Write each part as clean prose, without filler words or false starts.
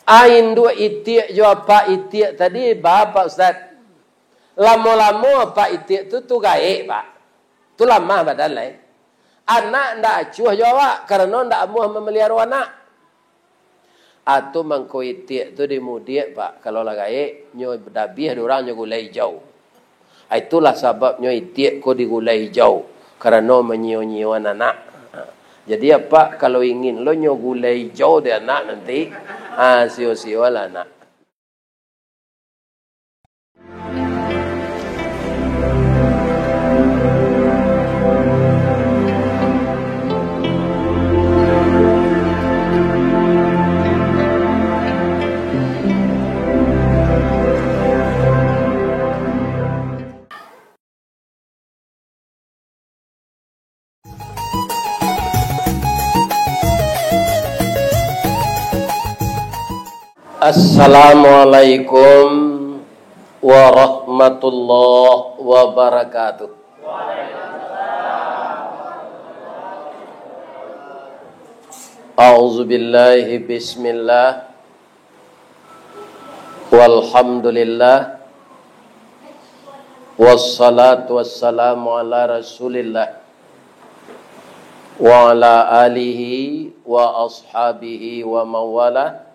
Ain dua itik jawab Pak itik tadi Bapak Ustaz. Lama-lama Pak itik tu gaik Pak. Tu lama badan lain. Anak ndak acuh jawab karena ndak amuh memelihara anak. Atau mangko itik tu dimudik Pak. Kalau lah gaik nyo berdabih orang nyo gulai hijau. Itulah sebabnya itik ko digulai hijau karena menyio-nyio anak. Jadi apa kalau ingin lo nyo gulai hijau dia anak nanti sio-sio lah anak. Assalamualaikum warahmatullahi wabarakatuh. A'udzu billahi bismillah walhamdulillah wassalatu wassalamu ala rasulillah wa ala alihi wa ashabihi wa mawalah.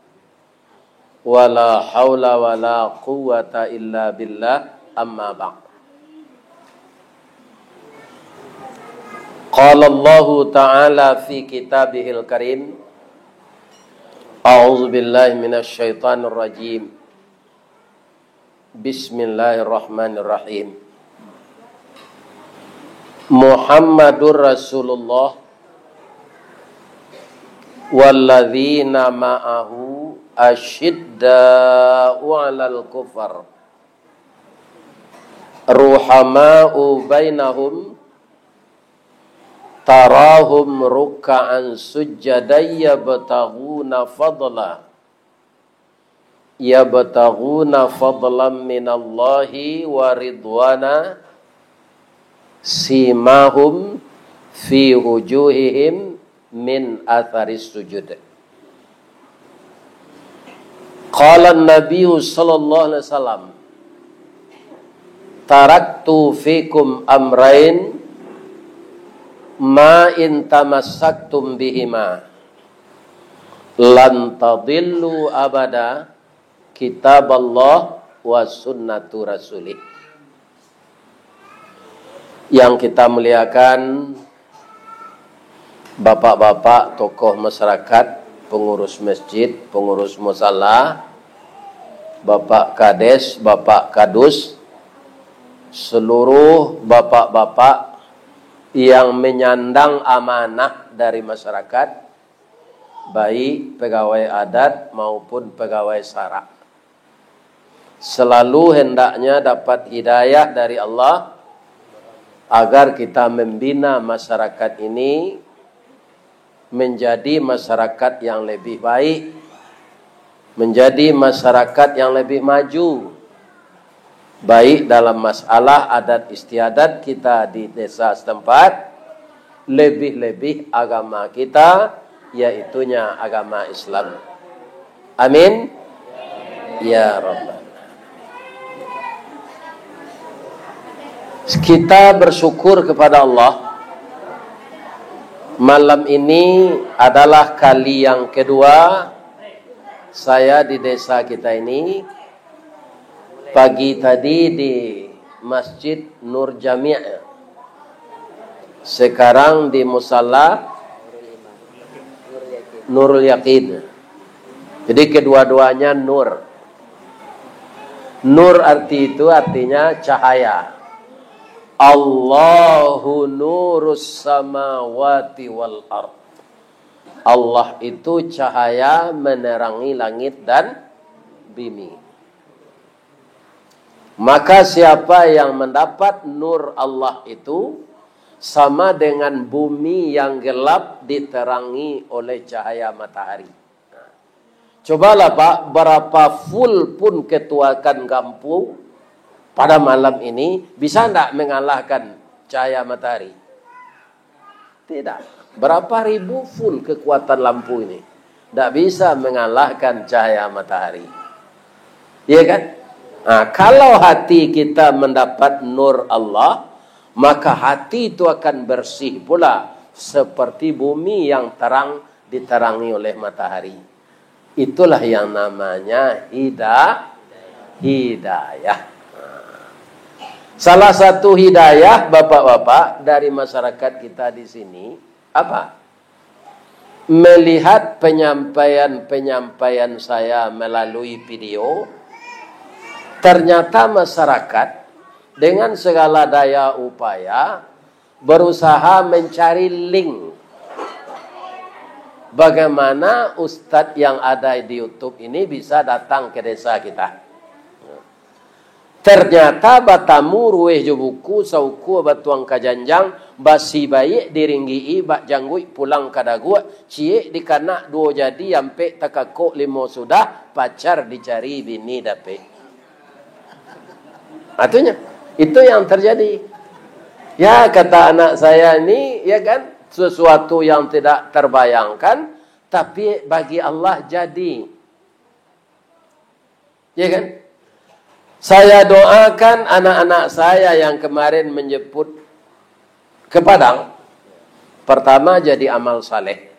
Wala haula wala quwwata illa billah amma ba'd. Qala Allah ta'ala fi kitabihil karim. A'udzu billahi minasy syaithanir rajim. Bismillahirrahmanirrahim. Muhammadur Rasulullah walladzina ma'ahu asyidda'u 'alal kufar ruhama'u bainahum tarahum ruk'an sujjadan yabtaghuna fadlan minallahi wa ridwana simahum fi wujuhihim min atharis sujud. Qala an-nabiy sallallahu alaihi wasallam taraktu fikum amrayn ma in tamassaktum bihima lan tadillu abada kitaballah wa sunnatu rasulih. Yang kita muliakan bapak-bapak tokoh masyarakat, pengurus masjid, pengurus musala, Bapak Kades, Bapak Kadus, seluruh bapak-bapak yang menyandang amanah dari masyarakat, baik pegawai adat maupun pegawai syara. Selalu hendaknya dapat hidayah dari Allah agar kita membina masyarakat ini menjadi masyarakat yang lebih baik, menjadi masyarakat yang lebih maju, baik dalam masalah adat istiadat kita di desa setempat, lebih-lebih agama kita, yaitunya agama Islam. Amin. Ya Rabbal. Kita bersyukur kepada Allah. Malam ini adalah kali yang kedua saya di desa kita ini. Pagi tadi di Masjid Nur Jami', sekarang di Musalla Nurul Yaqin. Jadi kedua-duanya nur. Nur artinya cahaya. Allahu nurus samawati wal ard. Allah itu cahaya menerangi langit dan bumi. Maka siapa yang mendapat nur Allah itu sama dengan bumi yang gelap diterangi oleh cahaya matahari. Cobalah Pak, berapa full pun ketuakan kampung pada malam ini bisa tidak mengalahkan cahaya matahari? Tidak. Berapa ribu full kekuatan lampu ini. Tidak bisa mengalahkan cahaya matahari. Iya kan? Nah, kalau hati kita mendapat nur Allah, maka hati itu akan bersih pula. Seperti bumi yang terang diterangi oleh matahari. Itulah yang namanya hidayah. Salah satu hidayah bapak-bapak dari masyarakat kita di sini apa? Melihat penyampaian saya melalui video, ternyata masyarakat dengan segala daya upaya berusaha mencari link bagaimana ustadz yang ada di YouTube ini bisa datang ke desa kita. Ternyata batamu rueh jobuku sauku batuang kajanjang basi bayi diringgi bak janggui pulang kadagua cie dikana dua jadi ampe takako limo sudah pacar dicari bini dape. Artinya itu yang terjadi. Ya kata anak saya ini ya kan sesuatu yang tidak terbayangkan tapi bagi Allah jadi. Ya kan? Saya doakan anak-anak saya yang kemarin menjemput ke Padang. Pertama jadi amal saleh.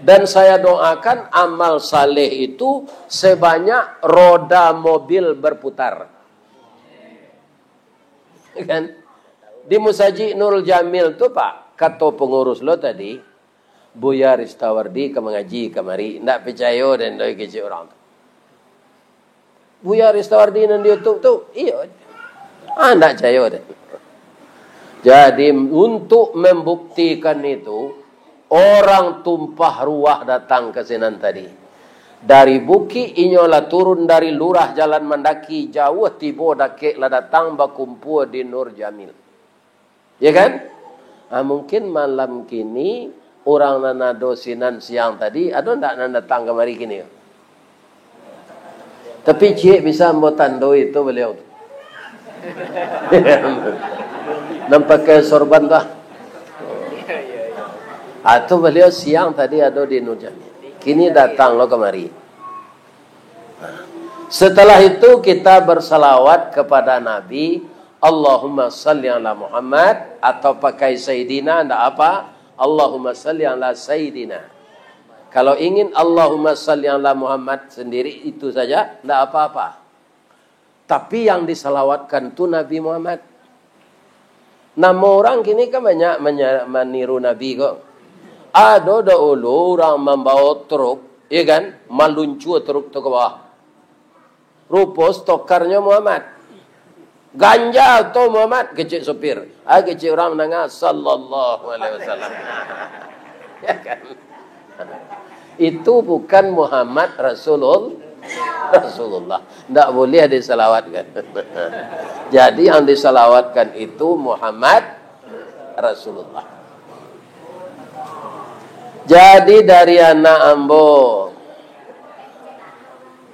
Dan saya doakan amal saleh itu sebanyak roda mobil berputar. Kan? Di Musaji Nurul Jamil tuh Pak, kata pengurus lo tadi, Buya Ristawardi ke mengaji kemari. Tidak percaya dan doi kecil orang. Buya Ristawardi dan di YouTube tuh, iya. Tidak percaya deh. Jadi untuk membuktikan itu, orang tumpah ruah datang ke sinan tadi. Dari Buki inyola turun dari lurah jalan mendaki jauh tiba dake lah datang bakumpul di Nur Jamil. Ya kan? Nah, mungkin malam kini orang nanado sinan siang tadi ada ndak nanda datang kemari kini. Tapi cik bisa membuat tando itu beliau. Nampak ke sorban dah. Atau beliau siang tadi ada di Nur Jamil. Kini datang lo kemari. Setelah itu kita bersalawat kepada Nabi. Allahumma salli ala Muhammad. Atau pakai Sayyidina. Tidak apa. Allahumma salli ala Sayyidina. Kalau ingin Allahumma salli ala Muhammad sendiri itu saja. Tidak apa-apa. Tapi yang disalawatkan itu Nabi Muhammad. Nama orang kini kan banyak meniru Nabi kok. Ada dahulu orang membawa truk, ya kan? Meluncur truk tu ke bawah. Rupa stokarnya Muhammad. Ganja tu Muhammad, kecil sopir. Kecil orang menengah, sallallahu alaihi wasallam. Ya kan? Itu bukan Muhammad Rasulullah. Tidak boleh disalawatkan. Jadi yang disalawatkan itu Muhammad Rasulullah. Jadi dari anak ambo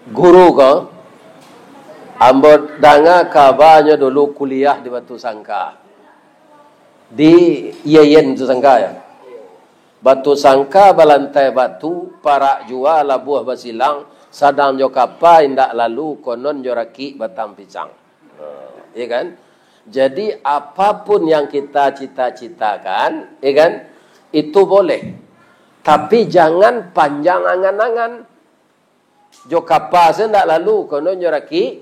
guru ko ambo danga kabanya dulu kuliah di Batu Sangka. Di Yeyen Batu Sangka ya. Batu Sangka balantai batu para jua labuah basilang sadang jo kapa indak lalu konon joraki batang pisang. Ya kan? Jadi apapun yang kita cita-citakan, ya kan? Itu boleh. Tapi jangan panjang angan-angan. Jo kapa sendak lalu konon joraki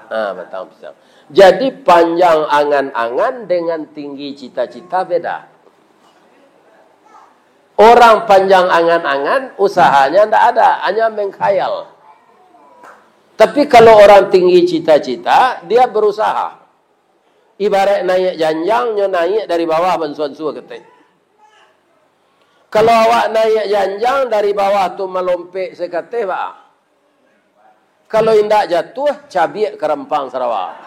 batang pisang. Jadi panjang angan-angan dengan tinggi cita-cita beda. Orang panjang angan-angan, usahanya tidak ada, hanya mengkhayal. Tapi kalau orang tinggi cita-cita, dia berusaha. Ibarat naik janjang, nyo naik dari bawah mensuan-sua ketik. Kalau awak naik janjang dari bawah tu melompek sekatih, pak. Kalau indak jatuh, cabiak ke Rempang Sarawak.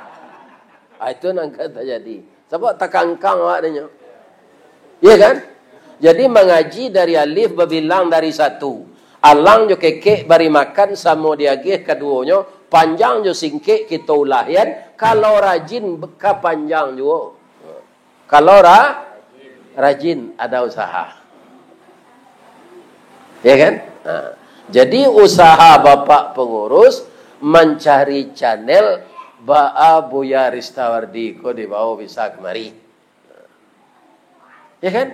Itu nangka terjadi. Sebab tak kangkang awak dia. Ya kan? Jadi mengaji dari alif berbilang dari satu. Alang jo kekek bari makan samo diagih keduanya. Panjang jo singkek kita ulahian. Kalau rajin beka panjang juga. Kalau rajin ada usaha. Ya kan? Nah, jadi usaha bapak pengurus mencari channel Ba'a Buya Ristawardi ko di bawah bisa kemari. Ya kan?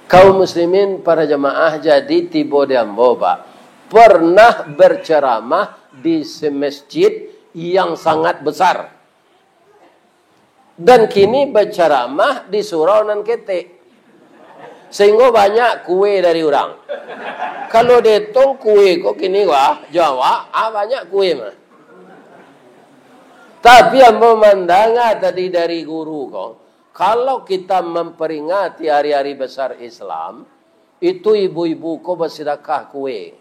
Kaum muslimin para jemaah jadi tiba di Ambo, Pak. Pernah berceramah di masjid yang sangat besar. Dan kini berceramah di surau nan ketek. Sehingga banyak kue dari orang. Kalau detong kue kok kini wah Jawa, banyak kue mah. Tapi yang memandangnya tadi dari guru kok, kalau kita memperingati hari-hari besar Islam, itu ibu-ibu kok bersedekah kue.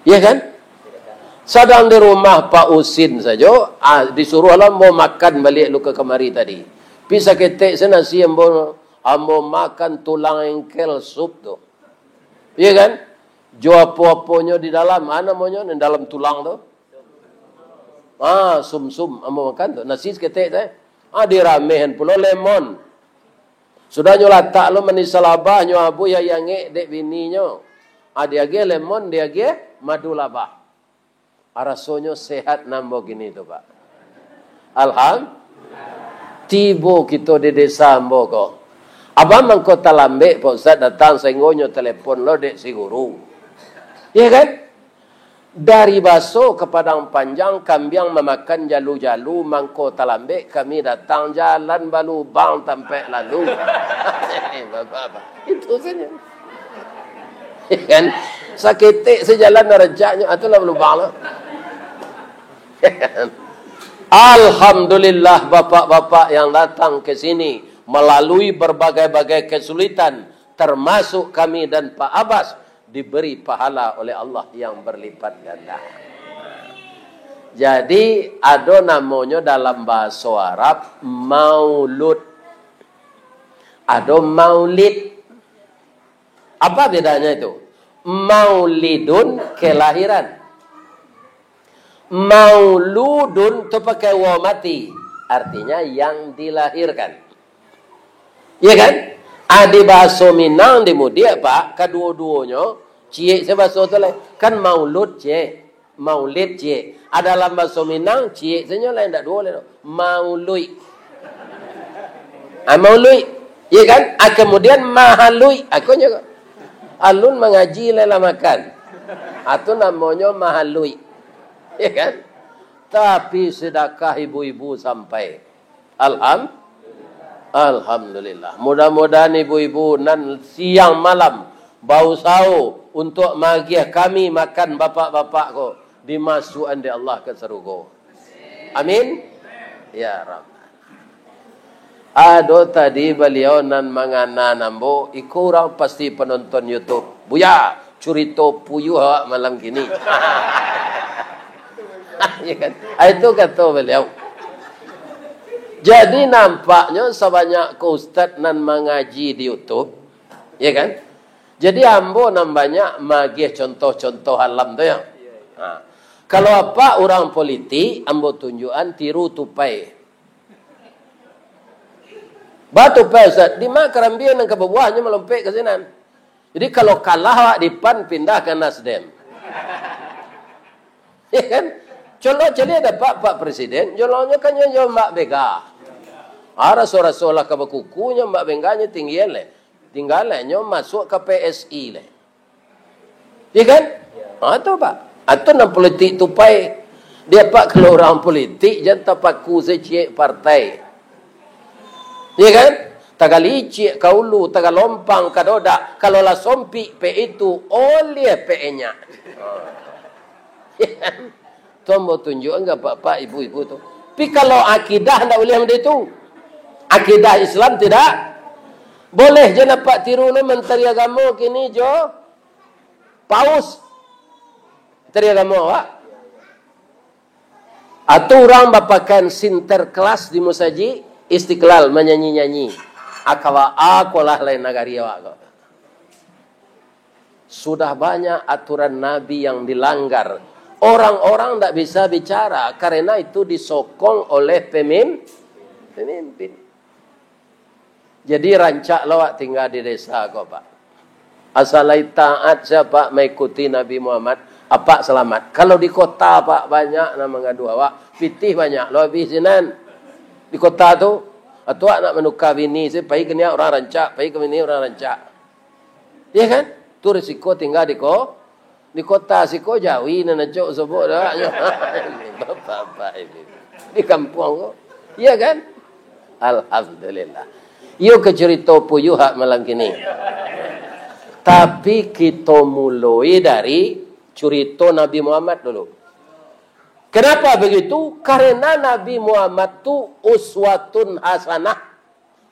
Ya kan? Sedang di rumah Pak Usin saja, disuruh lah mau makan balik lu ke kemari tadi. Bisa ketek senasi ambo makan tulang engkel sup tu. Ya kan? Jo apa-apanya di dalam, mana namanya di dalam tulang tu? Sum-sum ambo makan tu. Nasi ketek tu. Diramehan pula lemon. Sudah nyolatak lo manisalabah nyo abu ya yange dek bininya. Dia ge lemon, dia ge madu labah. Rasanya sehat nambah gini tu, Pak. Alhamdulillah. Tibo kita di desa ambo kok. Abang mangkota lambe, Pak Ustaz datang senggonyo telepon lo dek si guru. Ya kan? Dari Baso ke Padang Panjang, Kambiang memakan jalu-jalu, mangkota lambe, kami datang jalan balu bang sampai lalu. Itu saja. Ya kan? Sakitik sejalan rejaknya, itulah balu bang lah. Alhamdulillah bapak-bapak yang datang ke sini melalui berbagai-bagai kesulitan, termasuk kami dan Pak Abbas, diberi pahala oleh Allah yang berlipat ganda. Jadi ada namanya dalam bahasa Arab maulud. Ada maulid. Apa bedanya itu? Maulidun kelahiran. Mauludun itu pakai waw mati. Artinya yang dilahirkan. Iya kan? Di bahasa Minang di Mudia, Pak, kedua-duanya, cie sebahasa itu lain. Kan maulud cie, maulid cie. Dalam bahasa Minang, cie sebenarnya lain, tak dua lain. Maului. Maului. Iya kan? Kemudian mahalui. Aku juga. Alun mengaji lela makan. Itu namanya mahalui. Iya kan? Tapi sedekah ibu-ibu sampai. Alhamdulillah. Mudah-mudahan ibu-ibu nan siang malam bau sau untuk magiah kami makan bapak-bapak ko dimasukkan di Allah ke surga. Amin. Ya Rabb. Ado tadi beliau nan mangana nambo ikurang pasti penonton YouTube. Buya, curito puyuh malam kini. Ya kan? Itu kata beliau. Jadi nampaknya sebanyak ke ustaz nan mengaji di YouTube, ya kan? Jadi ambo nan banyak magih contoh-contoh alam tu ya. Kalau apa orang politik, ambo tunjukan tiru tupai. Batu tupai ustaz, di mana kerambian dan kebuahnya melompat ke sinan. Jadi kalau kalah di PAN pindah ke Nasdem. Ya kan? Contoh jadi ada Pak Presiden, jolongnya kan yang Mbak Bega. Rasul-rasul ke bekukunya Mbak Benganya tinggian le. Tinggalannya masuk ke PSI le. Ya kan? Itu Pak. Itu nan politik tupai. Dia Pak kalau orang politik jangan tapaku secik partai. Ya kan? Tagalicik kaulu, tagalompang kadoda. Kalau lah sompi pe itu oleh pe-nya. Ya kan? Tombo tunjuk enggak Pak ibu-ibu tu. Tapi kalau akidah tidak boleh macam itu. Akidah Islam tidak boleh je nampak tiru lo menteri agama kini jo paus menteri agama Pak. Atau orang bapakan sinterklas di musaji Istiqlal menyanyi-nyanyi. Akawa akolah lain nagari Pak. Sudah banyak aturan Nabi yang dilanggar. Orang-orang tidak bisa bicara karena itu disokong oleh pemimpin. Jadi rancak lawak tinggal di desa kok Pak. Asalai taat siapa mengikuti Nabi Muhammad, apa selamat. Kalau di kota pak banyak nak mengadu awak, pitih banyak. Lo habisinan di kota tu, atau nak menukar bini, saya pergi ke ni orang rancak, pergi ke bini orang rancak. Ya kan? Tu risiko tinggal di kota siko Jawi nak najok sebut dah. Bapak ini di kampung ko. Ya kan? Alhamdulillah. Yo ke cerita puyuh hak malam kini. Tapi kita mulai dari cerita Nabi Muhammad dulu. Kenapa begitu? Karena Nabi Muhammad tu uswatun hasanah.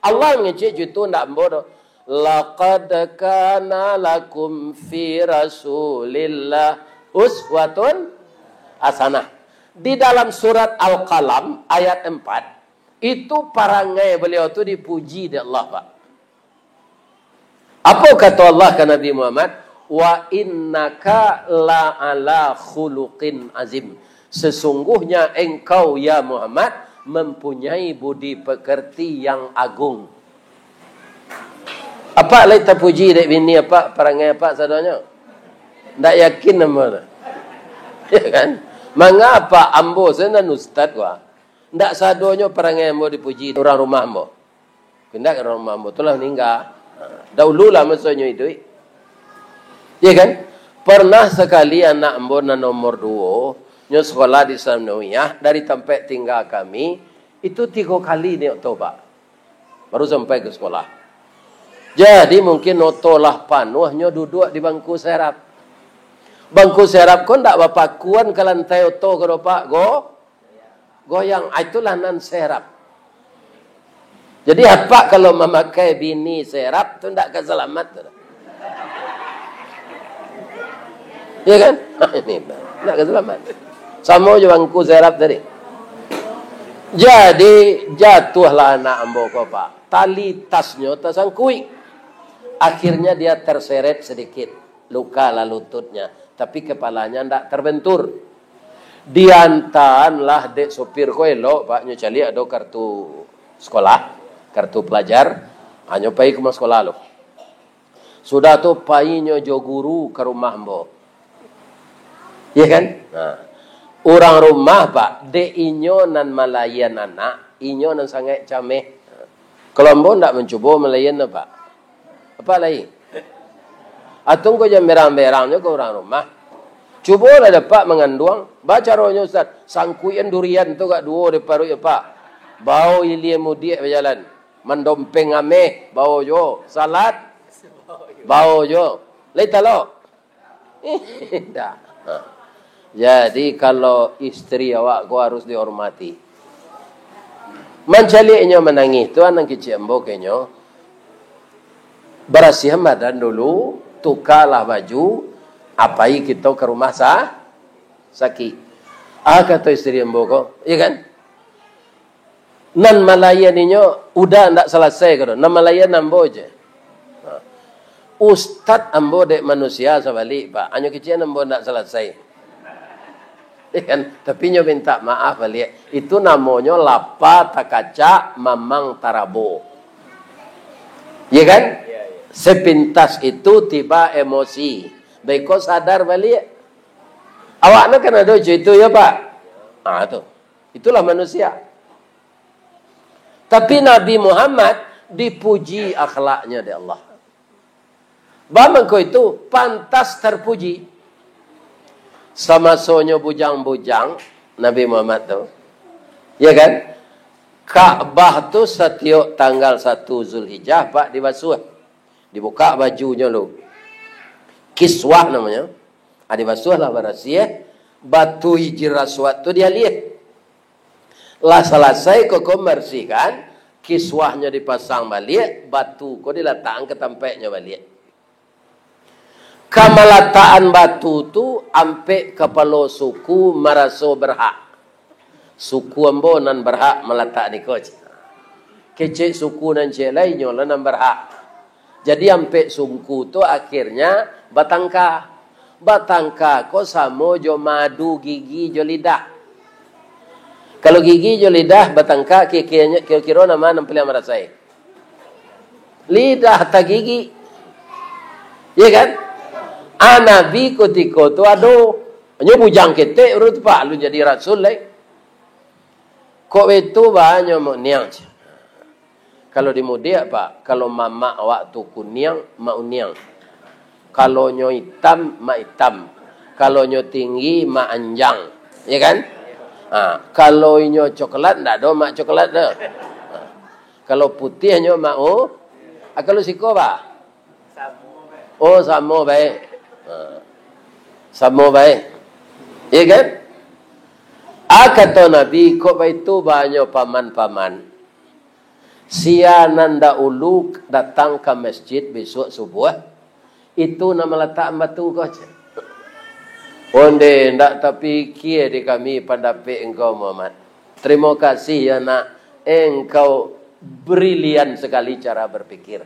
Allah ngecek itu ndak bodoh. Laqad kana lakum fi Rasulillah uswatun hasanah. Di dalam surat Al-Qalam ayat 4 itu parangai beliau tu dipuji oleh Allah, Pak. Apa kata Allah ke Nabi Muhammad? Wa innaka la ala khuluqin azim. Sesungguhnya engkau ya Muhammad mempunyai budi pekerti yang agung. Apa lagi terpuji dek bini apa perangai apa sadanya? Ndak yakin nama. Ya kan? Mengapa ambo sana ustaz gua? Ndak sadonyo perangai ambo dipuji orang rumah ambo. Pindah ke rumah ambo tulah meninggal. Dahulu lah maksudnya itu. Ya kan? Pernah sekali anak ambo na nomor 2 nyo sekolah di Sanawiyah dari tempat tinggal kami itu 3 kali ni tobat. Baru sampai ke sekolah. Jadi mungkin notolah panuhnya duduk di bangku serap. Bangku serap kau ndak bapak kuan ke lantai oto ke dopak goyang itulah nan serap. Jadi apa kalau memakai bini serap tu ndak keselamat tu. Ya kan? Ini ndak keselamat. Sama je bangku serap tadi. Jadi jatuhlah anak ambo ko pak. Tali tasnya tersangkui. Akhirnya dia terseret sedikit. Luka lah lututnya. Tapi kepalanya ndak terbentur. Diantarlah dek sopir ko elok. Paknya cali ada kartu sekolah. Kartu pelajar. Hanya pergi ke sekolah lo. Sudah tu payinya jo guru ke rumah ambo. Ya kan? Nah. Orang rumah pak, de inyo nan malayan anak, inyo nan sangat cameh. Kalau ambo ndak mencuba melayan pak. Apa lagi? Atung ko jam berang-berangnya ke orang rumah. Cubalah dapat menganduang. Baca rohnya Ustaz. Sangkuyan durian tu kat dua de paru ya pak. Bau ilie mudiak berjalan. Mendompeng ameh, bau jo. Salat, bau jo. Leita lo. Dah. Jadi kalau istri awak kau harus dihormati. Mencaliknya menangis tu anak kecil ambo kenyo. Bersih badan dulu, tukarlah baju, apai kita ke rumah sakit. Kata istri ambo ko, iya kan? Nan malayan inyo udah ndak selesai kado. Nan malayan ambo je. Ustad ambo dek manusia sebalik pak. Anyo kecil ambo ndak selesai. Kan? Tapi nyo minta maaf balik. Itu namanya lapa takaca mamang tarabo. Ya kan? Sepintas itu tiba emosi. Baik kau sadar balik. Awaknya kan ada itu ya pak. Tuh. Itulah manusia. Tapi Nabi Muhammad dipuji akhlaknya oleh Allah. Bagaimana itu pantas terpuji. Sama sonyo bujang-bujang Nabi Muhammad tu. Ya kan? Ka'bah tu setiap tanggal 1 Zulhijjah pak dibasuh. Dibuka bajunya lu. Kiswah namanya. Dibasuh lah barasiah. Batu hijir aswad tu dia lihat. Lah selesai kau bersihkan. Kiswahnya dipasang balik. Batu kau diletakkan ke tempatnya balik. Kamalataan batu tu ampe kepala suku meraso berhak. Suku ambo nan berhak meletak di koj. Kecik suku nan cek lainnya lah nan berhak. Jadi ampe suku tu akhirnya batangka. Batangka ko samo jo madu gigi jo lidah. Kalau gigi jo lidah batangka kira-kira nama nan pilih merasai. Lidah tak gigi. Ya kan? Nabi ketika tu aduh, hanya bujang ketek urut pak lu jadi rasul lah. Kok itu banyak mau niang. Kalau di mudia pak, kalau mama waktu kuniang mau niang. Kalau nyo hitam mak hitam. Kalau nyo tinggi mak anjang. Ya kan? Kalau nyo coklat ndak ada mak coklat dah. Kalau putih nyo mak kalau siko pak? Oh sama baik. Sama baik. Ya kan? Kata Nabi, kok itu banyak paman-paman. Siananda uluk datang ke masjid besok subuh. Itu nama letak batu kau. Onde ndak terpikir di kami pendapat engkau Muhammad. Terima kasih ya nak. Engkau brilian sekali cara berpikir.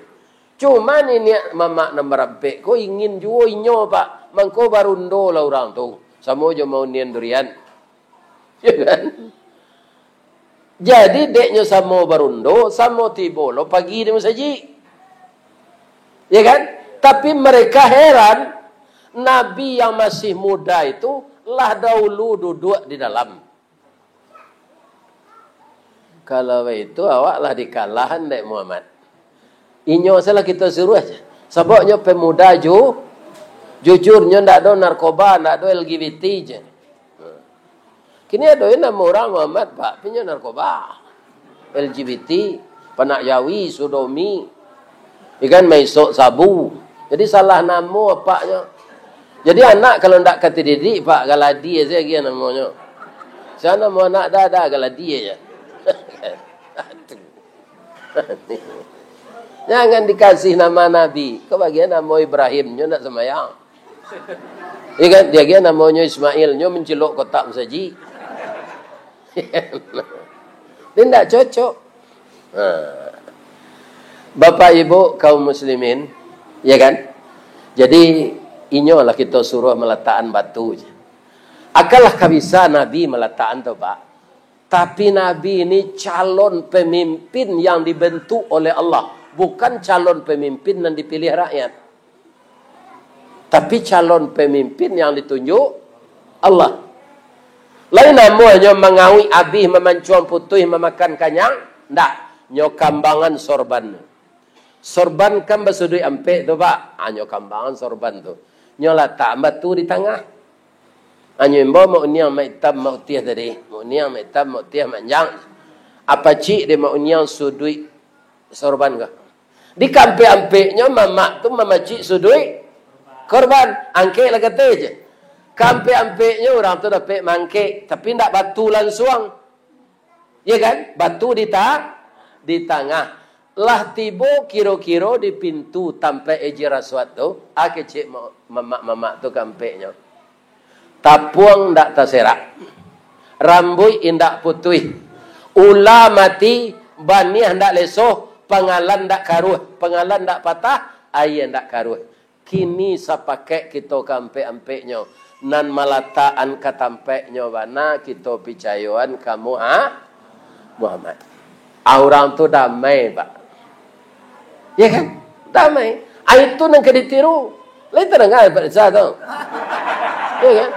Cuma ini mamak nambarabek. Kau ingin jual inyo pak. Mangko barundo lah orang tu. Sama je mau nian durian. Ya kan? Jadi deknya sama barundo, sama tibolo pagi dia saji. Ya kan? Tapi mereka heran, Nabi yang masih muda itu lah dahulu duduk di dalam. Kalau itu awaklah dikalahan dek Muhammad. Inyo salah kita suruh aja. Sebabnya pemuda jujurnya ndak ada narkoba, ndak ada LGBT je. Kini ada nama orang Muhammad pak punya narkoba, LGBT, panak yawi, sodomi, ikan maisok sabu. Jadi salah nama apanya. Jadi anak kalau ndak kata didik pak galadi aja dia namanya. Sana nama anak dah galadi aja. Jangan dikasih nama Nabi. Kebagian nama Ibrahim nyo ndak semayang. Ikan dia namanya Ismail nyo mencelok kotak saji. Ini tidak cocok. Bapak ibu kaum muslimin, ya kan? Jadi inyolah kita suruh meletakkan batu. Akalah kabisa Nabi meletakkan tu pak. Tapi Nabi ini calon pemimpin yang dibentuk oleh Allah, bukan calon pemimpin yang dipilih rakyat. Tapi calon pemimpin yang ditunjuk Allah. Lain namanya mengawi abih memancuan putih memakan kanyang, ndak nyokambangan sorban. Sorban kan basudui ampe tu pak, nyokambangan sorban tu. Nyola tak batu di tengah. Imbo mau niang mak hitam mau tiah tadi, mau niang mak hitam mau tiah manjang. Apa cik dia mau niang sudui sorban ke? Di kampe-ampeknya mamak tu mama cik sudui korban, angke lah kata je. Kampe-ampeknya orang tu dapat mangkek, tapi ndak batu langsung. Ya kan? Batu di tengah. Lah tiba kira-kira di pintu tanpa eji raswat tu, kecik mamak tu kampeknya. Tapuang ndak terserak. Rambut indak putih. Ula mati, baniah ndak lesoh, pengalan ndak karuh, pengalan ndak patah, ayah ndak karuh. Kini sapakai kita kampe-ampeknya. Nan malataan katampeknya bana kita percayaan kamu Muhammad. Orang tu damai pak. Ya kan? Damai. Itu nang keditiru. Lain terdengar pada saya tu. Ya kan?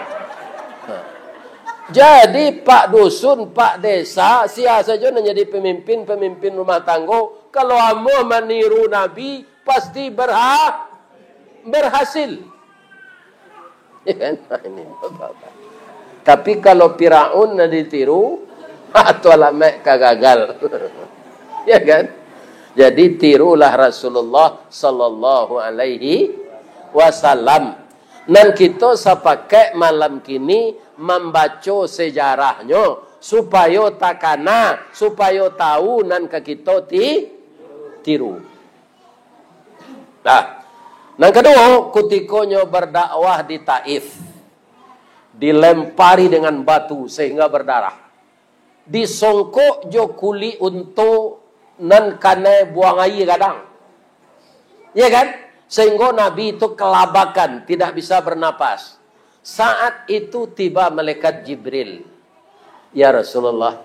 Jadi Pak Dusun, Pak Desa, siapa saja nak jadi pemimpin rumah tangga. Kalau amu meniru Nabi, pasti berhasil. Ya kan? Ini bapak. Tapi kalau Firaun nak ditiru, atau alamak kagagal. Ya kan? Jadi tirulah Rasulullah sallallahu alaihi wasallam. Dan kita sepakai malam kini membaca sejarahnya supaya takana, supaya tahu nan ke kita tiru. Nah, yang kedua, ketikanya berdakwah di Taif, dilempari dengan batu sehingga berdarah. Disongkok jo kuli untuk nan kane buang air kadang. Ya kan? Sehingga Nabi itu kelabakan, tidak bisa bernapas. Saat itu tiba malaikat Jibril. Ya Rasulullah,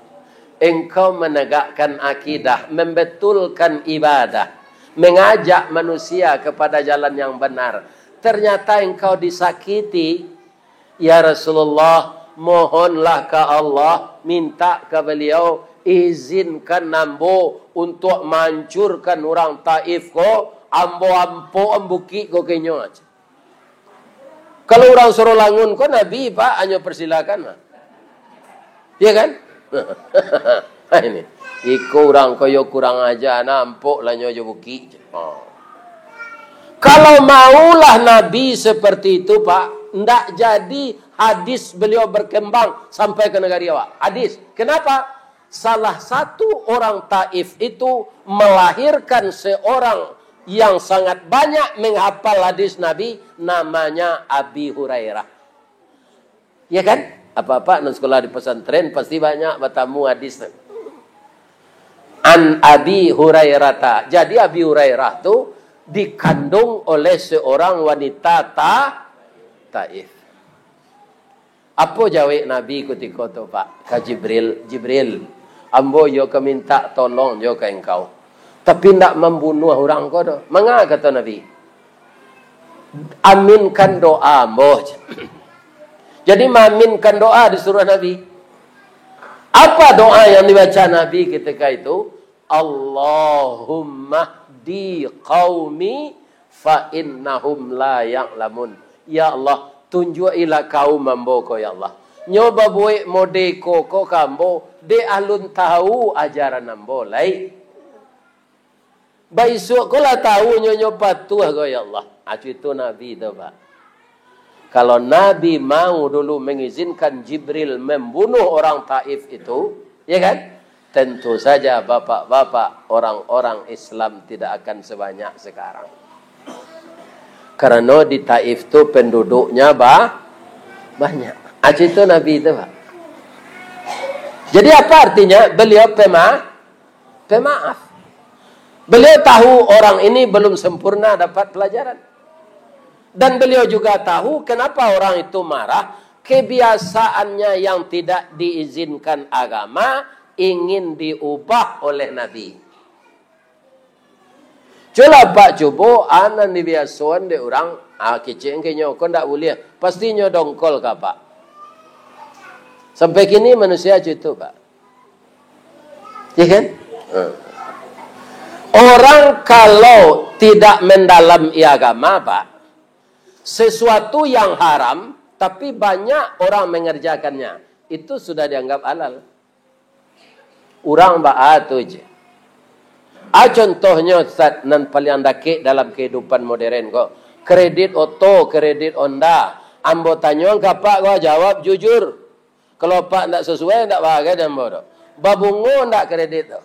engkau menegakkan akidah, membetulkan ibadah, mengajak manusia kepada jalan yang benar. Ternyata engkau disakiti, ya Rasulullah, mohonlah ke Allah, minta ke beliau, izinkan ambo untuk menghancurkan orang Taif ko, ambo ambuki ko kenyo aja. Kalau orang suruh langun ko, Nabi Pak hanya persilakan. Ya kan? Ini. Iku orang koyo kurang aja, nampuk lah nyojo buki. Kalau maulah Nabi seperti itu Pak, ndak jadi hadis beliau berkembang sampai ke negara awak. Hadis. Kenapa? Salah satu orang Taif itu melahirkan seorang yang sangat banyak menghafal hadis Nabi, namanya Abi Hurairah. Ya kan? Apa-apa non sekolah di pesantren pasti banyak bertamu hadis. An Abi Hurairah. Jadi Abi Hurairah itu dikandung oleh seorang wanita Taif. Apa jawab Nabi ketika itu Pak? Ke Jibril, ambo yo ke minta tolong yo ke engkau. Tapi tidak membunuh orang kau tu. Mengapa kata Nabi? Aminkan doa ambo. Jadi mengaminkan doa disuruh Nabi. Apa doa yang dibaca Nabi ketika itu? Allahumma di qaumi fa innahum la ya'lamun. Ya Allah, tunjukilah kaum ambo ko ya Allah. Nyoba buat mode ko kambo, de alun tahu ajaran ambo lai. Baisuk ko lah tahu nyonya patuh ko ya Allah. Acu itu Nabi tu Pak. Kalau Nabi mau dulu mengizinkan Jibril membunuh orang Taif itu, ya kan? Tentu saja bapak-bapak orang-orang Islam tidak akan sebanyak sekarang. Karena di Taif itu penduduknya banyak. Aja itu Nabi itu Pak. Jadi apa artinya? Beliau pemaaf. Beliau tahu orang ini belum sempurna dapat pelajaran. Dan beliau juga tahu kenapa orang itu marah. Kebiasaannya yang tidak diizinkan agama ingin diubah oleh Nabi. Coba Pak coba anak dibiasuan de orang kecil kenyo kau ndak boleh pastinya dongkol kah Pak. Sampai kini manusia itu Pak. Ya kan? Orang kalau tidak mendalam agama Pak, sesuatu yang haram, tapi banyak orang mengerjakannya. Itu sudah dianggap halal. Orang itu je. Contohnya Ustaz, nan paling dakik dalam kehidupan modern kok. Kredit oto, kredit Honda. Ambo tanya ke Pak, gua jawab jujur. Kalau Pak tak sesuai, tak bahagia dan bodoh. Babungo tak kredit tu.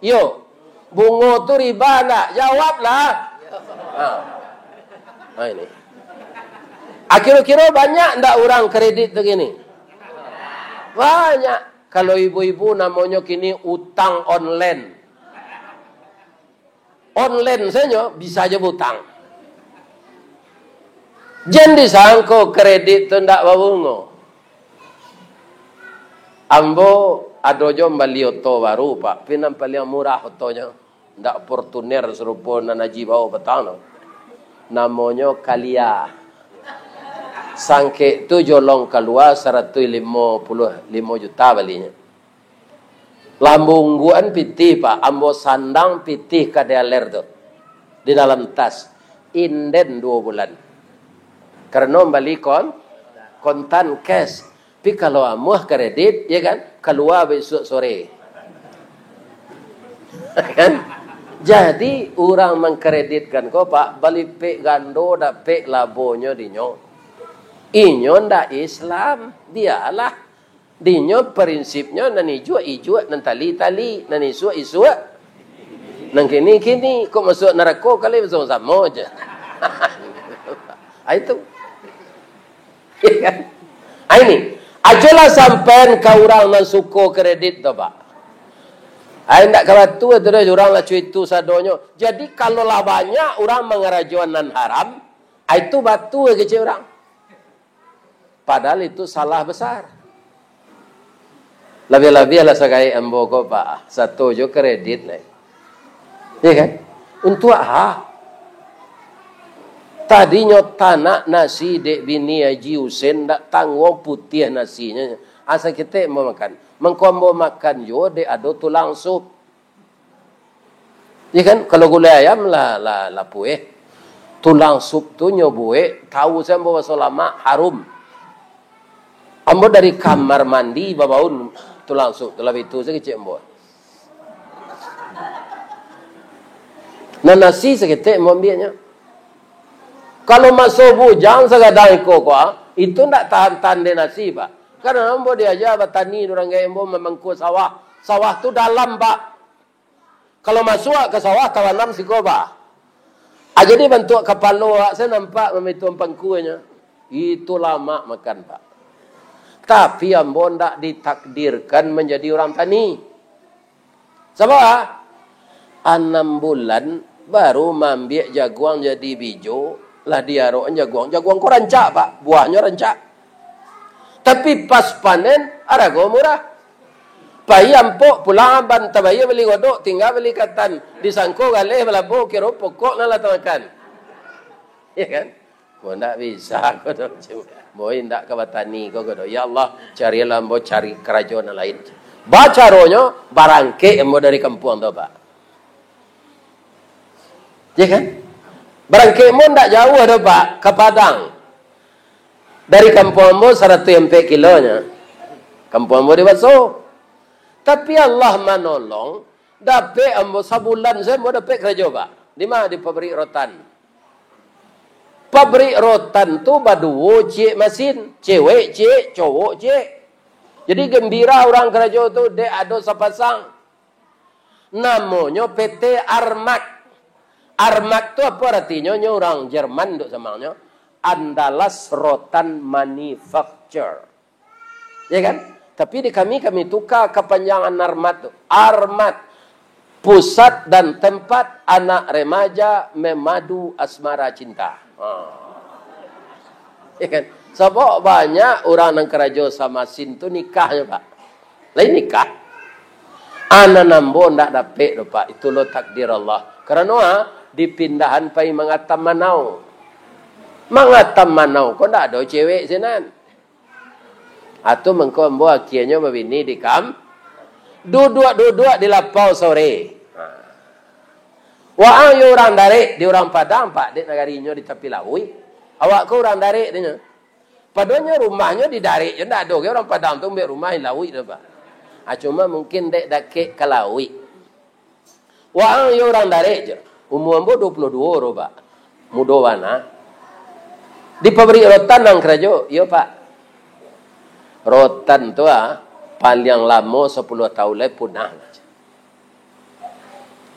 Yo, bungo tu riba tak? Jawablah. Ini. Kira-kira banyak tak orang kredit begini? Banyak. Kalau ibu-ibu namanya kini utang online. Online saja bisa aja utang. Jangan disangka kredit tu tak babungo. Ambo adojo beli oto baru Pak. Pinam paling murah otonya. Tak Fortuner serupa nanaji bawa petang. Namanya Kalia. Sangke tu jolong keluar 155 juta belinya. Lambungguan pitih Pak. Ambo sandang pitih kadealer tu. Di dalam tas. Inden 2 bulan. Karena beli kontan cash. Tapi kalau amuah kredit, ya kan? Keluar besok sore. Kan? Jadi orang mengkreditkan kau Pak, balik pek gando dak pek labonya dinyo. Inyo ndak Islam, dialah. Dinyo prinsipnya nani jua nan tali, nani isua. Nang kini kok masuk neraka kali bersama-sama aja. Itu. Ya kan? Ini. Ajalah sampai ke orang yang suka kredit tu Pak. Saya tak kata tu ada orang lah cuit tu sadonyo. Jadi kalau lah banyak orang mengerajuan nan haram, itu batu kecil orang. Padahal itu salah besar. Lebih-lebih lah sekali ambo ko Pak. Satu jo kredit lah. Ya kan? Untuk tadinya tanak nasi dek bini Haji Husin dak tanggung putih nasinya. Asa kita mau makan. Mengkombo makan yo dek ada tulang sup. Ya kan? Kalau gulai ayam lah pueh. Tulang sup tu nyobuhe tahu saya bawa selama harum. Ambo dari kamar mandi babaun tulang sup tu lebih tu saya kecik ambo. Nah nasi seketik ambo ambilnya. Kalau masuk bujang segadang ikut itu ndak tahan-tahan de nasi pak. Karena ambo dia aja bertani orang gaya ambo memangku sawah. Sawah tu dalam pak. Kalau masuk ke sawah tawanam sikoba. Jadi bentuk kepala saya nampak memitu pangkuanya. Itu lama makan pak. Tapi ambo ndak ditakdirkan menjadi orang tani. Sebab 6 bulan baru mambiak jaguang jadi bijo. Lah diarokan jaguang. Jaguang ko rancak pak. Buahnya rancak. Tapi pas panen arago murah. Bayi ampok pulang aban tabayi beli godok tinggal beli katan disangko galeh belabo kira pokok nala makan. Ya kan? Mo ndak bisa godok. Boy ndak ke batani ko godok. Ya Allah, carilah mo cari kerajaan lain. Baca ronyo barangke mo dari kampung tu pak. Ya kan? Barangke mo ndak jauh ada pak ke Padang. Dari kampung mo 100 kilonya. Kampung mo di Baso. Tapi Allah menolong, dapat ambo sebulan saya mau dapat kerja pak. Di mana di pabrik rotan. Pabrik rotan tu baduo cik mesin, cewek cik, cowok cik. Jadi gembira orang kerja tu dia ada sepasang. Namanya PT Armak. Armak tu apa artinya? Orang Jerman duk samangnya. Andalas Rotan Manufacture. Ya kan? Tapi di kami tukar kepanjangan Armat tu. Armat. Pusat dan tempat anak remaja memadu asmara cinta. Ya kan? Sebab banyak orang yang kerja sama sin tu nikahnya pak. Lain nikah. Anak nambo ndak dapet pak. Itu lo takdir Allah. Karena dipindahan pai mengatam manau. Mengatam manau. Kau ndak ada cewek sinan. Atau mengkau membawa akhirnya membini di kam. Duduk di lapau sore. Wah, ayo orang dari di orang Padang pak, di negarinya di tepi laut. Awak kau orang dari dia. Padahal rumahnya di dari, je ndak ada orang Padang tu ambil rumah di laut tu pak. Cuma mungkin dek dakek ke laut. Wah, ayo orang dari je. Umur ambo 22 ro pak. Muda wana. Di pabrik rotan nang kerja, yo pak. Rotan tu paling lama 10 tahun le punah.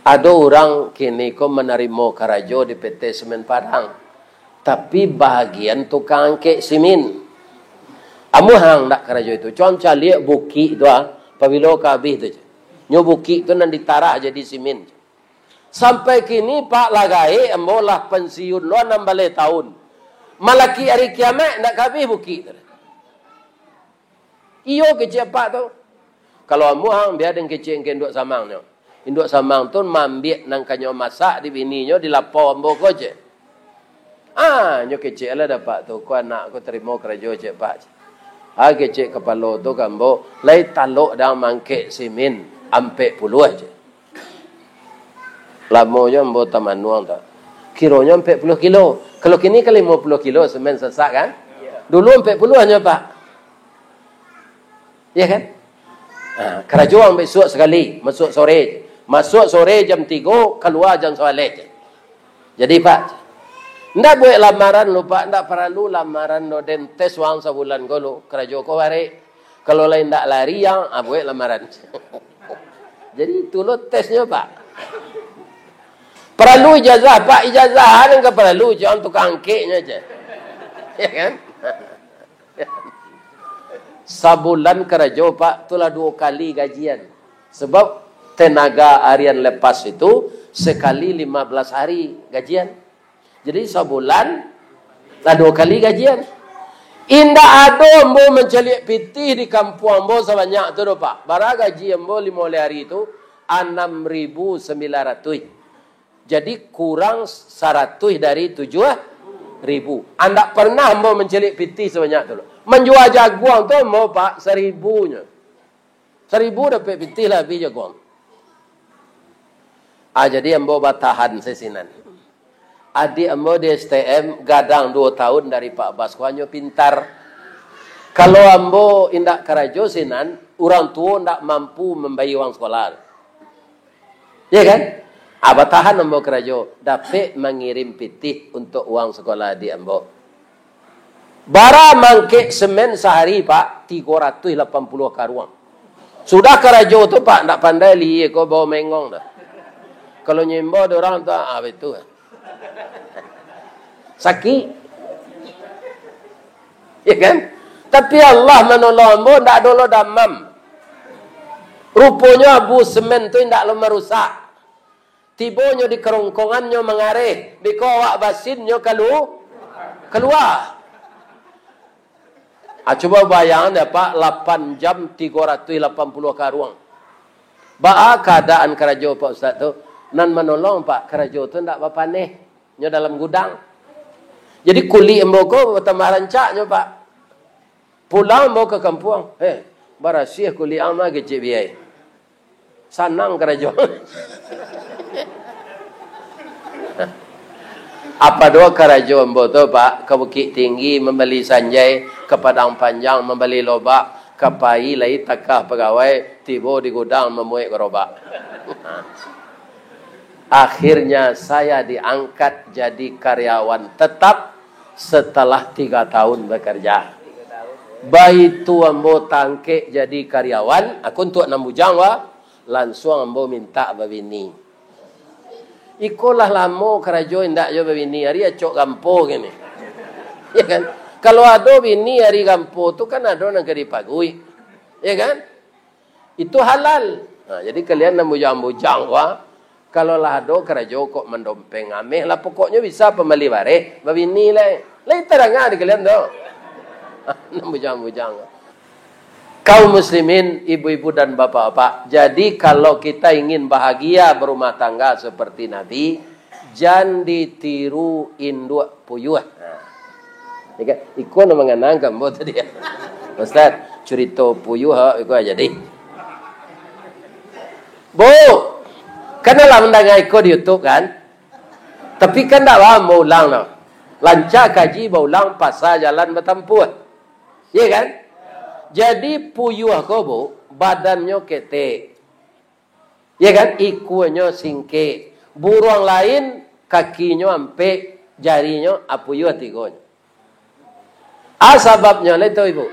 Ada orang kini ko menerima kerja di PT Semen Padang. Tapi bahagian tukang angkek simin. Amu hang nak kerja itu. Contoh lihat buki tu pabilo kabih tu. Nyo buki tu nan ditarak jadi simin. Sampai kini Pak Lagai ambolah pensiun lo 6 tahun. Malaki hari kiamat nak kabih buki tu. Iyo kecil pak tu. Kalau amu hang biar dengan kecil induk samang nyo. Induk samang tu mambik nang kanyo masak di bininyo di lapau ambo ko je. Nyo kecil lah dapat tu. Ko anak ko terima kerja je pak. Kecil kepala tu kambo lai taluk dang mangkek simin ampe puluh aja. Lamonya ambo tamanuang tak. Kironya 40 kilo. Kalau kini kali 50 kilo semen sesak kan? Dulu 40 hanya pak. Ya kan? Kerajaan besok sekali. Masuk sore. Masuk sore jam 3. Keluar jam 9. Jadi pak. Ndak buat lamaran lu pak. Ndak perlu lamaran lo den tes wang sebulan kolo. Kerajaan ko hari. Kalau lain ndak lari yang buat lamaran. Jadi itu lo tesnya pak. Perlu ijazah pak. Ijazah kan perlu. Jangan tukang angkeknya aja. Ya kan? Sebulan kerja pak, itulah 2 kali gajian. Sebab tenaga harian lepas itu sekali 15 hari gajian. Jadi sebulan lah 2 kali gajian. Indah ada ambo mencari pitih di kampung ambo sebanyak tu pak. Barang gaji ambo 5 hari itu 6.900. Jadi kurang 100 dari 7.000. Anda pernah mau mencelik piti sebanyak tu. Menjual jaguang tu mau pak 1.000-nya. 1.000 dapat piti lah lebih jaguang. Jadi ambo batahan sesinan. Adik ambo di STM gadang 2 tahun dari Pak Baswanyo pintar. Kalau ambo indak kerajo sinan, orang tua ndak mampu membayar uang sekolah. Ya kan? Batahan ambo kerajo dapat mengirim pitih untuk uang sekolah di ambo. Bara mangke semen sehari Pak 380 karuang. Sudah kerajo tu Pak ndak pandai li ko bawa mengong dah. Kalau nyembo orang tu betul. Sakit. Ya kan? Tapi Allah menolong ambo ndak dolo damam. Rupanya abu semen tu ndak lo merusak. Tibonyo di kerongkongannya mengareh, di kawak basinnya keluar. Coba bayang ya Pak, 8 jam 380 karuang. Ba keadaan kerajo Pak Ustaz tu, nan menolong Pak kerajo tu ndak apa paneh, nyo dalam gudang. Jadi kuli emboko tambah rancaknya Pak. Pulang mau ke kampung, barasih kuli ama gece biai. Sanang kerajo. Apa doa kerajo ambo tu Pak, ke Bukit Tinggi membeli sanjai, ke Padang Panjang membeli lobak, ke Pai lai takah pegawai, tiba di gudang memuik gerobak. Akhirnya saya diangkat jadi karyawan tetap setelah 3 tahun bekerja. Baik tu ambo tangke jadi karyawan, aku untuk 6 bujang langsung ambo minta babini. Ikolah lama kerajo indak jo bini hari acok gampo gini. Ya kan? Kalau ada bini hari gampo tu kan ada nang dipagui. Ya kan? Itu halal. Jadi kalian nak bujang-bujang kalau lah ada kerajo kok mendompeng ameh lah pokoknya bisa pembeli bare babini lah. Lai terang di kalian tu. Nak bujang-bujang. Kaum muslimin, ibu-ibu dan bapak-bapak. Jadi kalau kita ingin bahagia berumah tangga seperti Nabi, jangan ditiru induk puyuh. Ikut mengenang kamu tadi. Ustaz, cerita puyuh ikut aja deh. Bu, kenapa mendengar ikut di YouTube kan? Tapi kan tak mau ulang no. Lancar kaji ulang pasal jalan bertempuh. Ya kan? Jadi puyuh ko bu, badannya ketek. Ya kan? Ikunya singke. Burung lain, kakinya ampe, jarinya apuyuh tigonya. Sebabnya itu ibu.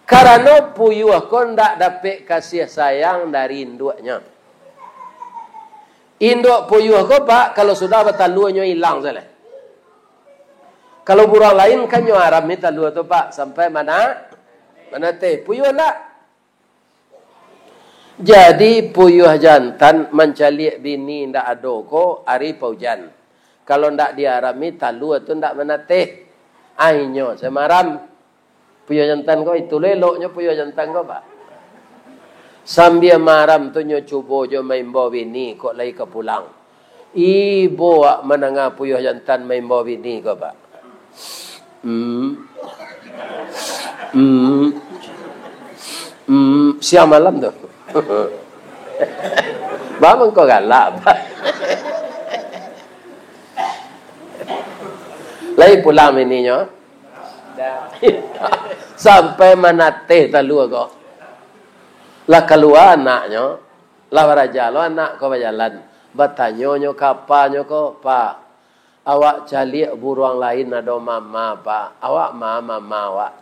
Karena puyuh ko ndak dapat kasih sayang dari induknya. Induk puyuh ko Pak, kalau sudah betalunya hilang salah. Kalau burung lain kan nyo Arab ni talu tu Pak sampai mana teh puyuh nak. Jadi puyuh jantan mencari bini ndak ado ko hari paujan. Kalau ndak di Arab ni talu tu ndak mana teh. Ainyo semaram puyuh jantan ko itu leloknya puyuh jantan ko Pak. Sambil maram tu nyo cubo jo main bawa bini kok lai ke pulang. Ibu menengah puyuh jantan main bawa bini ko Pak. Siang malam tu. Bang kau galak. Lai pulang ininya. Sampai menateh talu kau. Lah keluar anaknya. Lah raja lo anak kau berjalan. Bertanya kapannya kau Pak. Awak cari burung lain ada mama Pak. Awak mama awak.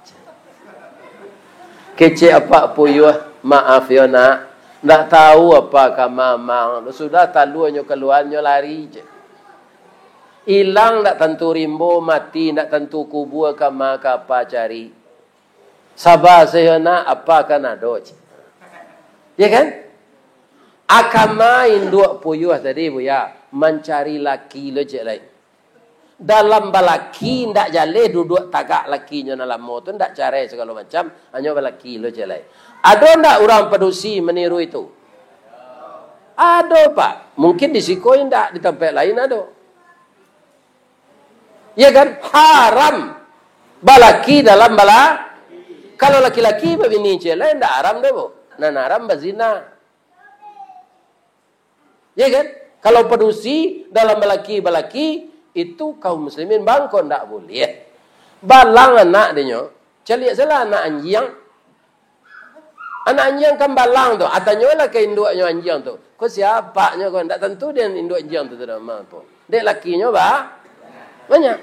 Kecik apa puyuh maaf ya nak. Tak tahu apakah mama. Sudah talunya keluarnya lari je. Hilang tak tentu rimbo mati tak tentu kubur ke maka apa cari. Sabar saya nak apa kan ada je. Ya kan? Akan main dua puyuh tadi bu ya. Mencari laki lo je lain. Dalam balaki ndak jale duduk tagak lakinya dalam motor ndak carai segala macam hanya balaki lo jelai. Ada ndak orang pedusi meniru itu? Ada Pak. Mungkin di Sikoi enggak, di tempat lain ada. Ya kan? Haram. Balaki dalam bala. Kalau laki-laki berbini cela, enggak haram dah bu. Nah haram berzina. Ya kan? Kalau pedusi dalam balaki, itu kaum muslimin bangkon enggak boleh. Balang anak dia. Celiak salah anak anjing. Anak anjing kan balang tu. Atanya lah ke induknya anjing tu. Kau siapanya kau tak tentu dia induk anjing tu tidak mampu. Dek lakinya banyak.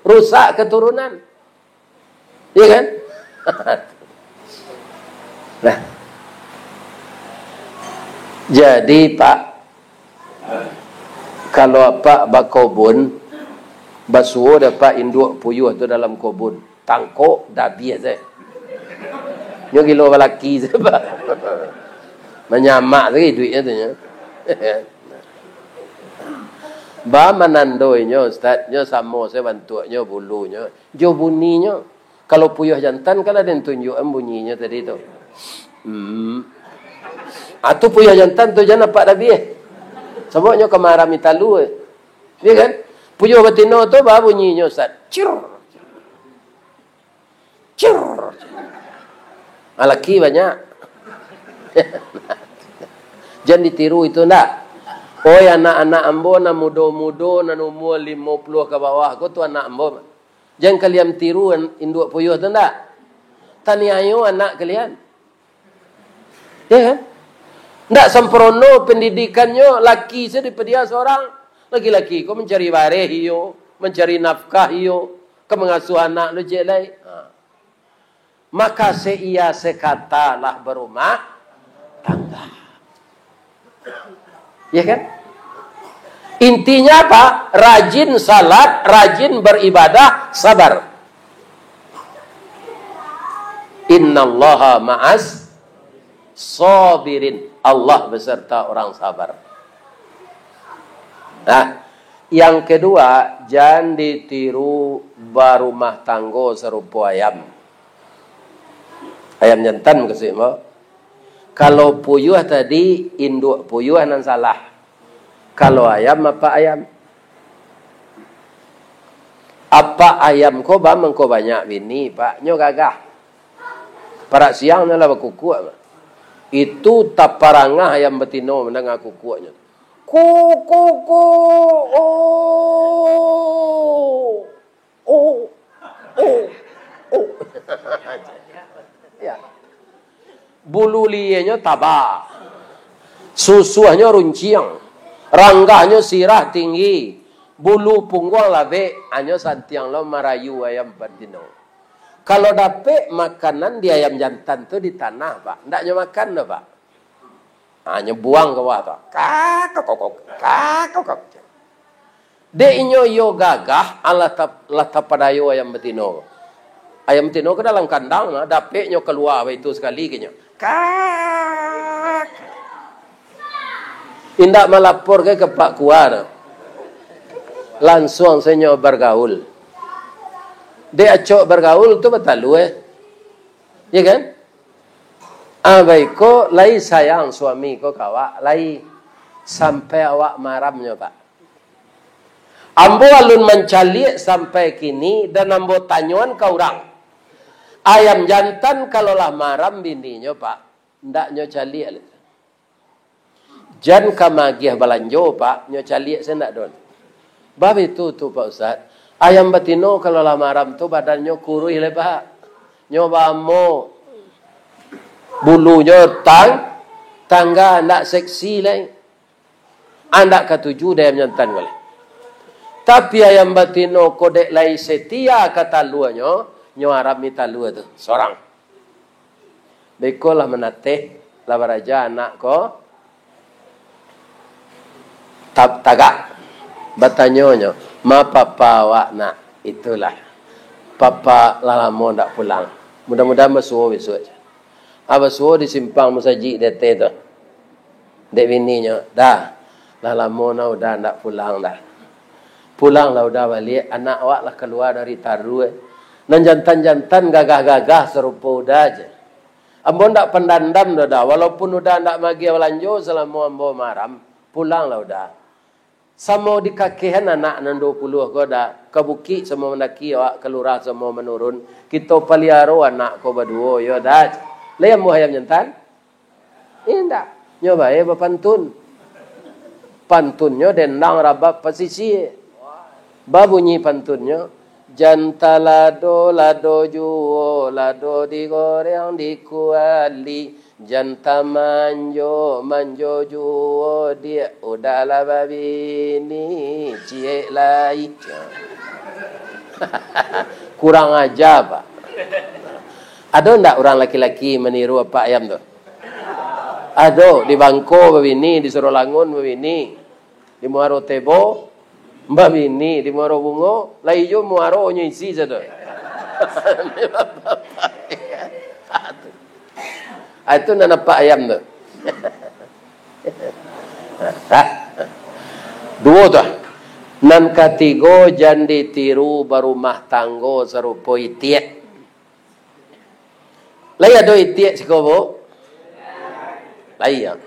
Rusak keturunan. Iya kan? Nah. Jadi Pak, kalau Pak bakobun, basuh dapat induk puyuh tu dalam kobun. Tangkok dah biasa. Nyo kilo lelaki sebab menyamak lagi duitnya tu nya. Ba menandoi nyo Ustaz, nyo samo saya bantu nyo bulunya. Jo bunyinya. Kalau puyuh jantan kan ada yang tunjukan bunyinya tadi tu. Atu puyuh jantan tu jangan nampak dah biar. Sebab nyo kemarami talu. Dia kan? Puyuh betina tu ba bunyinya Ustaz. Cir. Laki banyak. Jangan ditiru itu ndak. Oi anak-anak ambo na mudo-mudo na umur 50 ke bawah ko tu anak ambo. Jangan kalian tiru induk puyuh tu ndak. Tani ayu anak kalian. Ya kan? Ndak sempurna pendidikannya laki sedip dia seorang. Laki-laki kau mencari bareh hiyo, mencari nafkah hiyo, kau mengasuh anak lu jelai. Maka seia sekatalah berumah tangga. Ya kan? Intinya apa? Rajin salat, rajin beribadah, sabar. Innallaha ma'as sabirin. Allah beserta orang sabar. Nah, yang kedua, jangan ditiru berumah tangga serupa ayam. Ayam jantan kasih mau. Kalau puyuh tadi induk puyuh nan salah. Kalau ayam apa ayam? Apa ayam ko ba mengko banyak bini Pak nyo gagah. Para siang lah berkukuk. Itu taparangah ayam betino mendengar kukuknya. Kuku. Oh. Ya. Bulu lienya tabah. Susuhnya runciang. Ranggahnya sirah tinggi. Bulu punggung labe. Hanya santiang lo marayu ayam betina. Kalau dapat makanan di ayam jantan tu di tanah Pak. Ndaknya makan dah Pak. Hanya buang ke bawah tu. Kakok. Dek inyo yo gagah Allah tapadayo ayam betina. Ayam betina ke dalam kandang, dapetnya keluar itu sekali kenya. Kak. Indak melapor ke Pak Kuar. Langsung senyo bergaul. Dia acok bergaul tu betul ya kan? Abai ko lai sayang suami ko kawa, lai sampai awak maramnya Pak. Ambo alun mencalik sampai kini dan ambo tanyuan ke orang. Ayam jantan kalau lah maram bininya Pak, ndaknya calik. Jan kamagiah balanjo Pak, nyo calik saya ndak don. Bab itu tu Pak Ustaz. Ayam betino kalau lah maram tu badannya kurus le Pak. Nyo bamo bulunya tangga ndak seksi le. Andak ketujuh ayam jantan kali. Tapi ayam betino kodek lai setia kata luanya. Nyo Arab minta lu tu seorang. Bekolah menateh lawan raja anak ko tagak bertanya ma papa awak nak itulah papa lama ndak pulang. Mudah-mudahan bersuah besok. Bersuah di simpang musajid dete tu. Dek bininya dah lama na udah ndak pulang dah. Pulang lah udah balik anak awak lah keluar dari taru. Dan jantan-jantan gagah-gagah serupa udah aja. Ambo ndak pendandam dah. Walaupun udah ndak magi lanjo selama ambo maram, pulang lah udah. Sama di kakehan anak nan 20 ko dah. Kabuki sama mendaki awak kelurah sama menurun. Kita paliaro anak ko baduo yo dah. Laya mu hayam nyentan? Indak. Nyoba bapantun. Pantunnya dendang rabab pasisi. Babunyi pantunnya. Janta lado juo, lado digoreng dikuali. Janta manjo juo, dia udahlah babi ni cie lai. Kurang aja Pak. Ada ndak orang laki-laki meniru apa ayam tu? Ada di Bangko babini, di Sorolangun babini, di Muaro Tebo babini, di Muaro Bungo, lai jo Muaro nyisi satu. Itu nana pak ayam tu. Dua tu. Nan katigo jan ditiru barumah tanggo serupa itiak. Lai ada itiak sikobo? Lai ya.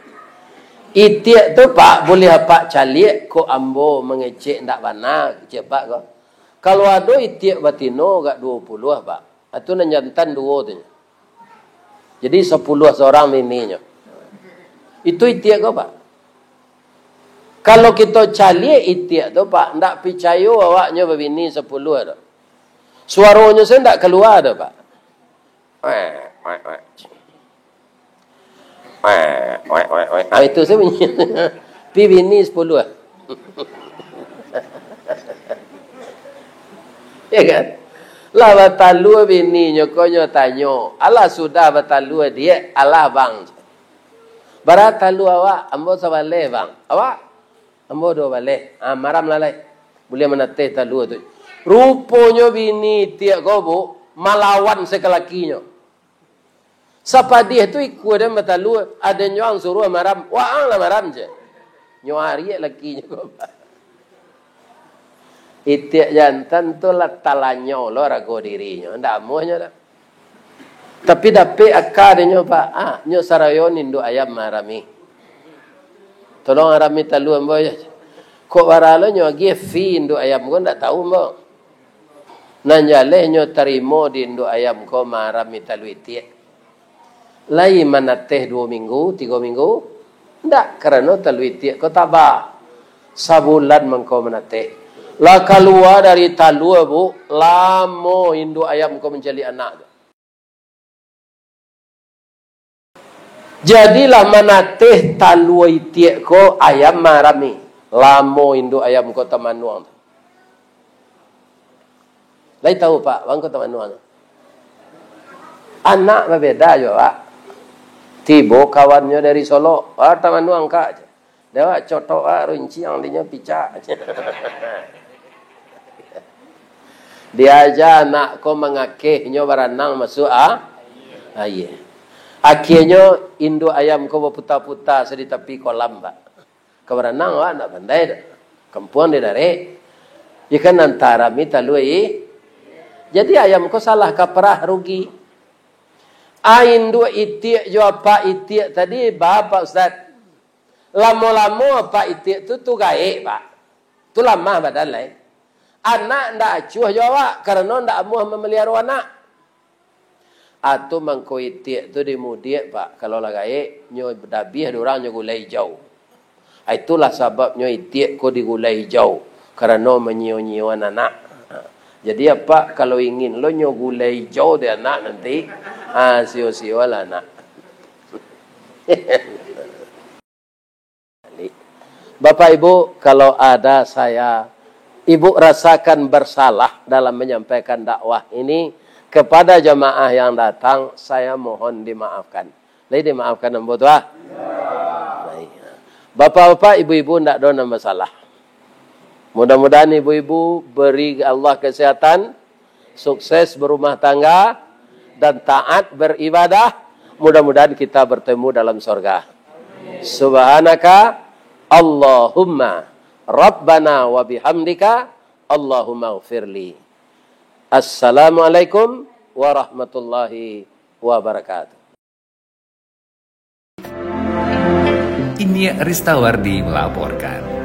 Itiak tu Pak boleh apa caliak ko ambo mengecek ndak bana cek Pak ko. Kalau ada itiak batino gak 20 Pak. Itu nan jantan 2 tu. Jadi 10 seorang bininya. Itu itiak ko Pak. Kalau kita caliak itiak tu Pak, ndak percaya awaknya berbini 10 tu. Suaranya saya ndak keluar tu Pak. Itu saya bunyi. Pi bini 10 lah. Ya kan? Lah batalu bini nyokonyo tanyo. Allah sudah batalu dia, Allah bang. Barat talu awak, ambo sabale bang. Awak ambo do bale. Maram lalai. Boleh menateh talu tu. Rupanya bini tiak gobo malawan sekelakinya. Siapa dia tu ikut dia matalu ada nyuang suruh maram, waang lah maram je. Nyuari laki juga. Itiak jantan tu lah talanyo lo rago dirinya, ndak muanya dah. Tapi dapat akar dia Pak, nyo sarayon induk ayam marami. Tolong arami talu ambo ya. Kok waralo nyo agi fi induk ayam ko ndak tahu ambo. Nanjale nyo terima di induk ayam ko marami talu itiak. Lai manateh 2 minggu, 3 minggu. Ndak, kerana talu itiak ko tabak. Sabulan mengkau menateh. Lah keluar dari talu bu, lamo induk ayam ko mencari anak. Jadilah manateh talu itiak ko ayam marami. Lamo induk ayam ko tamanuang. Lai tahu Pak, bang ko tamanuang. Anak berbeda jo Pak. Tibo kawannya dari Solo, tamanuang kak. Dewa cotok runci yang dinya picak. Dia aja anak ko mengakehnya baranang masuk iya. Akhirnya induk ayam ko berputar-putar di tepi kolam Pak. Keberanang nak pandai dah. Kempuan dia dari. Ikan antara mita lui. Jadi ayam ko salah kaprah rugi. Induk itiak jo apa itiak tadi Bapak Ustaz. Lama-lama apa itiak tu gaik Pak. Tu lama badan lain. Anak ndak acuh jawab karena ndak amuh memelihara anak. Atau mangko itiak tu dimudiak Pak. Kalau lah gaik nyo dabih orang nyo gulai jauh. Itulah sebabnya itiak ko digulai jauh karena menyio-nyio anak. Jadi apa kalau ingin lo nyo gulai jauh dia anak nanti sio-sio lah anak. Bapak Ibu, kalau ada saya, Ibu rasakan bersalah dalam menyampaikan dakwah ini kepada jamaah yang datang, saya mohon dimaafkan. Lagi dimaafkan ambo tua. Bapak-bapak, ibu-ibu ndak ada masalah. Mudah-mudahan ibu-ibu beri Allah kesehatan, sukses berumah tangga, dan taat beribadah. Mudah-mudahan kita bertemu dalam surga. Subhanaka Allahumma Rabbana wa bihamdika Allahumma ghfirli. Assalamualaikum warahmatullahi wabarakatuh. Nia Ristawardi melaporkan.